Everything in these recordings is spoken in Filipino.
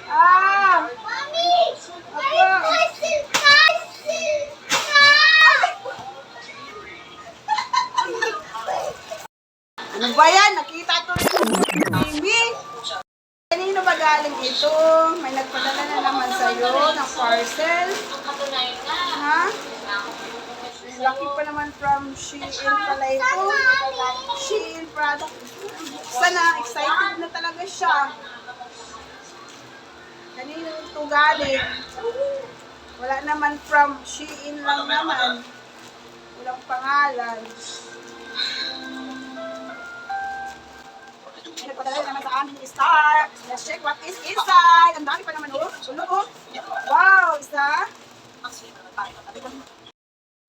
Ah! Ano ba yan? Nakita ko rin yung baby. Kanino ba galing ito? May nagpadala na naman sa'yo ng parcel. Ha? Lucky pa naman from Shein pala ito. Shein product. Sana, excited na talaga siya. Kanino ito galing? Wala naman from Shein lang naman. Walang pangalan. Nagpadala naman sa amin ni Star. Let's check what is inside. Ang dami pa naman, oh. Oh. Wow, isa.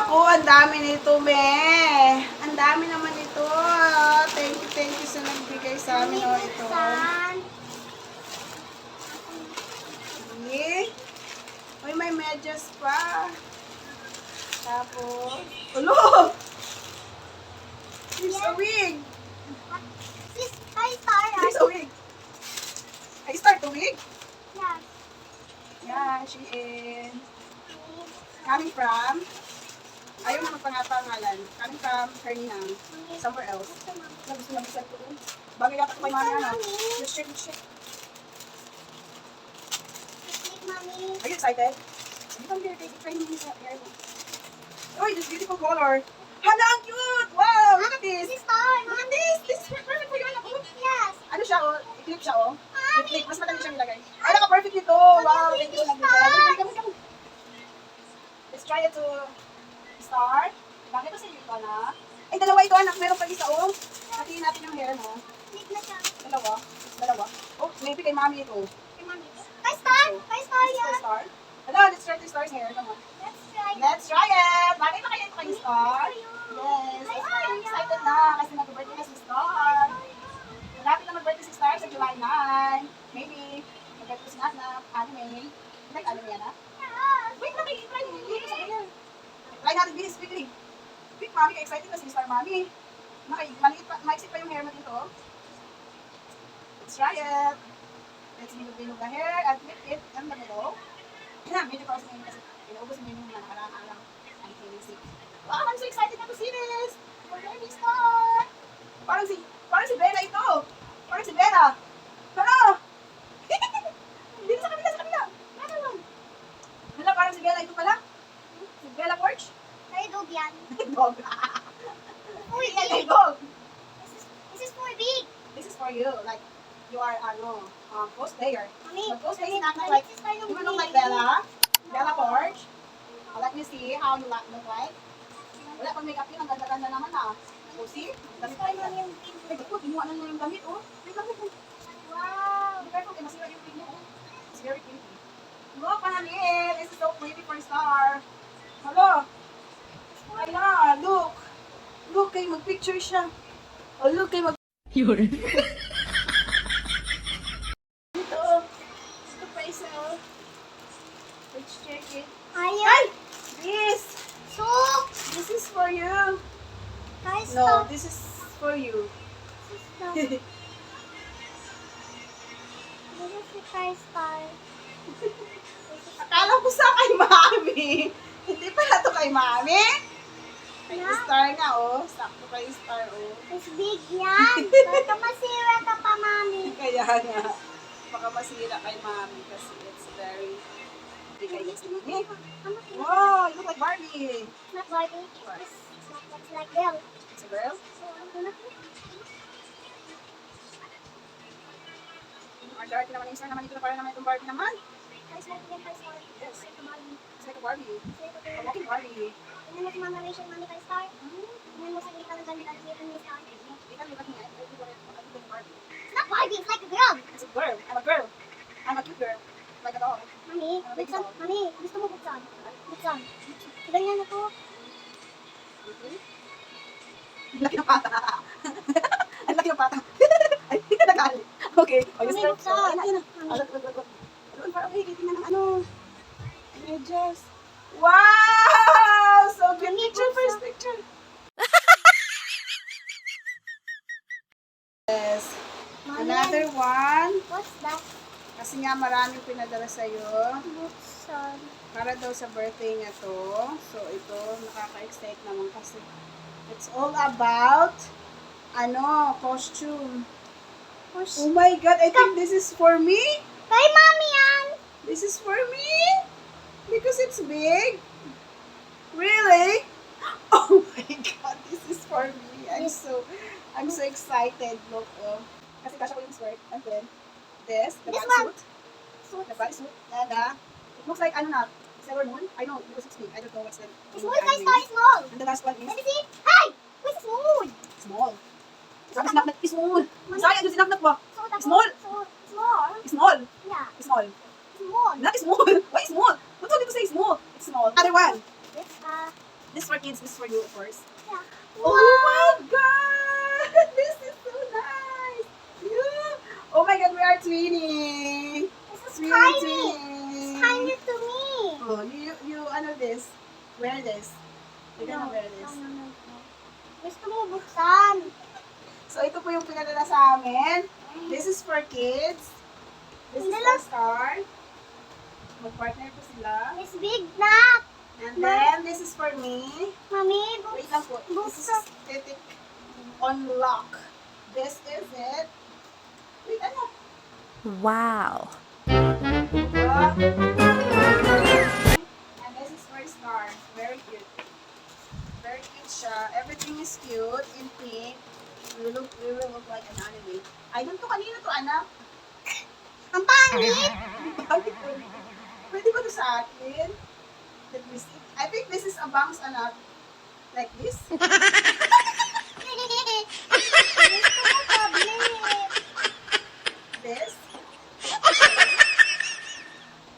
Oh, ang dami nito, me. Ang dami naman ito. Thank you sa nagbigay sa amin, oh, ito. Okay. Uy, may medyas pa. Tapos, ulo! There's a wig. There's a wig. I start the wig? Yes. Yeah, she is coming from, ayaw na magpangalan. Coming from Karina. Somewhere else. Gusto na bisa ito. Bagay yata ko kay mami, ano? Let's check. Are you excited? Come here, take it. Try me sa hair mo. Oh, this beautiful color. Hala, ang cute! Wow, look at this. Look at this. This is perfect for you, anak ko. Yes. Ano siya, oh? I-clip siya, oh. I-clip. Mas madali siyang ilagay. Ay, naka-perfect nito. Wow, thank you. Come. Let's try it to start. Bakit ito sa iyo, anak? Ay, dalawa ito, anak. Meron pa isa, oh. Hatiin natin yung hair mo. Dalawa. Oh, maybe kay mami ito. Kay Star, Kay Star. Hello, let's try to Star's hair. Come on. Let's try it! Bakit na kayo ito kay Star? Yes, I'm excited na kasi mag-birthday na si Star. Malapit na mag-birthday si Star sa July 9. Maybe, mag-birthday si Nat anime. Like anime yan, ha? Wait lang, try mo. Try natin bilis, quickly. Quick, mami, excited na si Star, mami. Maisip pa yung hair mo dito. Let's try it. Let's bilog the hair and flip it in the middle. Medyo cross ngayon kasi inaubos mo yung mga nakaraang araw. I'm feeling sick. Wow, I'm so excited na to see this! We're going to start! Parang si Bella ito! Parang si Bella! Hala! Dito sa kabila! Hala, parang si Bella ito pala. Si Bella Porch? dog yan. Dog. Uy, Dog. this is for big. This is for you. Like, you are, post player. Mami, Post player, mami, not like, this is for you look like Bella. Bella Porch. Let me see how you look like. Wala pang makeup yun. Ang ganda-ganda naman, ah. So, see? Damit pa yun. Ay, ba't ko? Kinuha na niya yung damit, oh. Wait lang. Wow. Be careful, masira yung pig niya, oh. It's very pretty. Look, panangin. This is so pretty for Star. Hello. Ayan, look. Look, kayo mag-picture siya. Oh, look, kayo Yun. Ito. Ito pa isa, oh. Let's check it. Ayaw. Yes. So, This is for you. guys, No, this is for you. This is si Kai Star. Akala ko sa kay Mami. Hindi pala to kay Mami. Kay Yeah. Star nga, oh. Sakto kay Star, oh. It's big yan. Baka masira ka pa, mami. Kaya nga. Baka masira kay Mami kasi it's very big kay Mami. Wow, you look like Barbie. Not Barbie. It's like Belle. It's a girl? Ang dark naman yung Star naman. Ito na para naman itong Barbie naman. Guys, like yan, Kai Star. Yes. Like a Barbie. It's like a Barbie. Like a A Barbie. walking Barbie. Tingnan mo si Mama Rachel, mami Kai Star. Tingnan mo sa gilid ng ganda ng gilid ni Star. Ikaw, look at me. I look like Barbie. It's not Barbie, it's like a girl. It's a girl. I'm a girl. I'm a cute girl. Like a doll. Mami, buksan. Mami, gusto mo buksan? Buksan. Ganyan ako. Ang laki ng pata. Ang laki ng pata. Ay, nagali. Okay. O, yung Mami, start. buksan. Ayun na. Mami. Doon para okay. Tingnan ng ano. Medyas. Wow! So good. Mami, Picture, buksan. first picture. Yes. Another one. What's that? Kasi nga maraming pinadala sa'yo. Buksan. Para daw sa birthday niya to. So, ito, nakaka-excite naman kasi it's all about, costume. Oh my God, I think this is for me. Kay Mami yan. This is for me. Because it's big. Really? Oh my God, this is for me. I'm so excited. Look, oh. Kasi kasha ko yung skirt. And then, the This bodysuit. one. The bodysuit. And, it looks like, Sailor Moon. I know, because it's big. I don't know what's the Small guys, Star, small. And the last one Let is me see. Hey! Where's small? small. Sabi sinaknak is small. Sorry, ano sinaknak ba? Small. Small. Small. Small. Yeah. Small. Small. Not small. Why small? What told you to say small? It's small. Other one. This, This is for kids. This is for you, of course. yeah. Oh my God! This is so nice. Yeah. Oh my God, we are twinning. This is We are tiny. twinning. It's tiny to me. Oh, you this? Wear this. You're gonna wear this. No. Gusto mo buksan. So, ito po yung pinadala sa amin. This is for kids. This is for Star. Mag-partner po sila. It's big na. And then, this is for me. Mami, Wait lang po. This is aesthetic unlock. This is it. Wait, ano? Wow. And this is for Star. Very cute. Very cute siya. Everything is cute in pink. We will look like an anime. I don't know kanino to, anak. ang pangit. Pwede ba to sa akin? Let me see. I think this is a bangs, anak. Like this. Gusto mo tablet. This.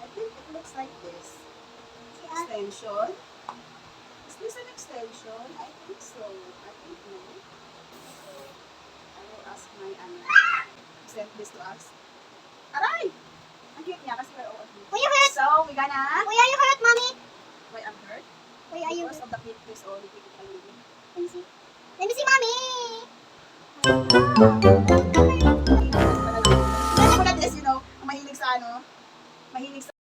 I think it looks like this. Extension. Is this an extension? I think so. I think no. I will ask my send this to us. Aray! Ang cute niya kasi we're all Will you hurt? So, we gonna... Will you hurt, Mami? Why I'm hurt? Will you Because of the pink is all the pink. Let me see. Let me see, Mami.